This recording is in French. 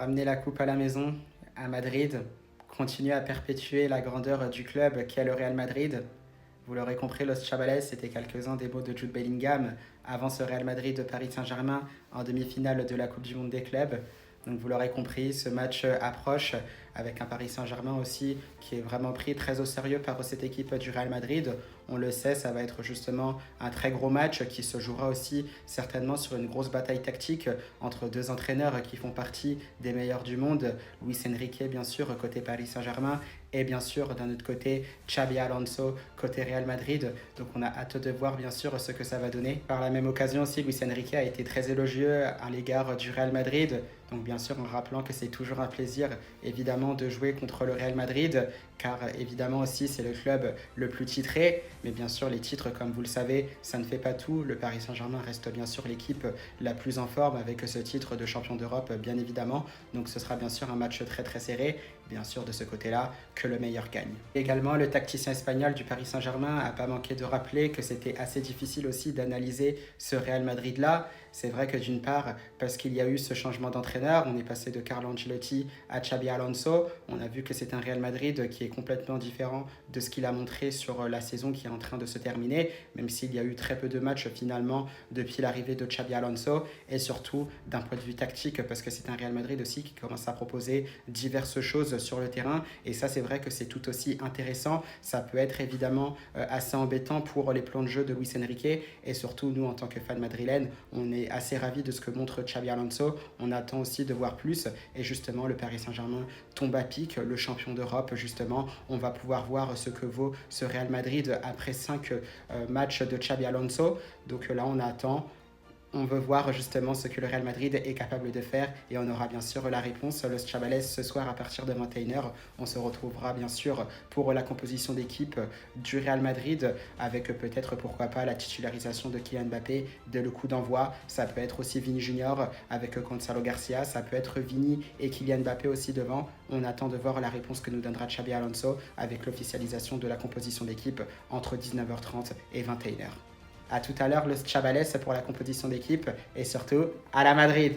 Ramener la coupe à la maison, à Madrid, continuer à perpétuer la grandeur du club qu'est le Real Madrid. Vous l'aurez compris, Los Chavales, c'était quelques-uns des mots de Jude Bellingham avant ce Real Madrid de Paris Saint-Germain en demi-finale de la Coupe du Monde des clubs. Donc vous l'aurez compris, ce match approche avec un Paris Saint-Germain aussi qui est vraiment pris très au sérieux par cette équipe du Real Madrid. On le sait, ça va être justement un très gros match qui se jouera aussi certainement sur une grosse bataille tactique entre deux entraîneurs qui font partie des meilleurs du monde. Luis Enrique, bien sûr, côté Paris Saint-Germain, et bien sûr, d'un autre côté, Xabi Alonso, côté Real Madrid. Donc on a hâte de voir, bien sûr, ce que ça va donner. Par la même occasion aussi, Luis Enrique a été très élogieux à l'égard du Real Madrid. Donc bien sûr, en rappelant que c'est toujours un plaisir, évidemment, de jouer contre le Real Madrid, car évidemment aussi, c'est le club le plus titré. Mais bien sûr, les titres, comme vous le savez, ça ne fait pas tout. Le Paris Saint-Germain reste bien sûr l'équipe la plus en forme avec ce titre de champion d'Europe, bien évidemment. Donc ce sera bien sûr un match très très serré. Bien sûr, de ce côté-là, que le meilleur gagne. Également, le tacticien espagnol du Paris Saint-Germain n'a pas manqué de rappeler que c'était assez difficile aussi d'analyser ce Real Madrid-là. C'est vrai que d'une part, parce qu'il y a eu ce changement d'entraîneur, on est passé de Carlo Ancelotti à Xabi Alonso. On a vu que c'est un Real Madrid qui est complètement différent de ce qu'il a montré sur la saison qui est en train de se terminer, même s'il y a eu très peu de matchs finalement depuis l'arrivée de Xabi Alonso, et surtout d'un point de vue tactique, parce que c'est un Real Madrid aussi qui commence à proposer diverses choses sur le terrain, et ça c'est vrai que c'est tout aussi intéressant. Ça peut être évidemment assez embêtant pour les plans de jeu de Luis Enrique, et surtout nous en tant que fans madrilènes, on est assez ravis de ce que montre Xabi Alonso. On attend aussi de voir plus, et justement le Paris Saint-Germain tombe à pic, le champion d'Europe justement. On va pouvoir voir ce que vaut ce Real Madrid après 5 matchs de Xabi Alonso. Donc là on attend. On veut voir justement ce que le Real Madrid est capable de faire, et on aura bien sûr la réponse Los Chavales ce soir à partir de 21h. On se retrouvera bien sûr pour la composition d'équipe du Real Madrid avec peut-être pourquoi pas la titularisation de Kylian Mbappé dès le coup d'envoi. Ça peut être aussi Vini Junior avec Gonzalo Garcia, ça peut être Vini et Kylian Mbappé aussi devant. On attend de voir la réponse que nous donnera Xabi Alonso avec l'officialisation de la composition d'équipe entre 19h30 et 21h. A tout à l'heure, Los Chavales pour la composition d'équipe, et surtout à la Madrid.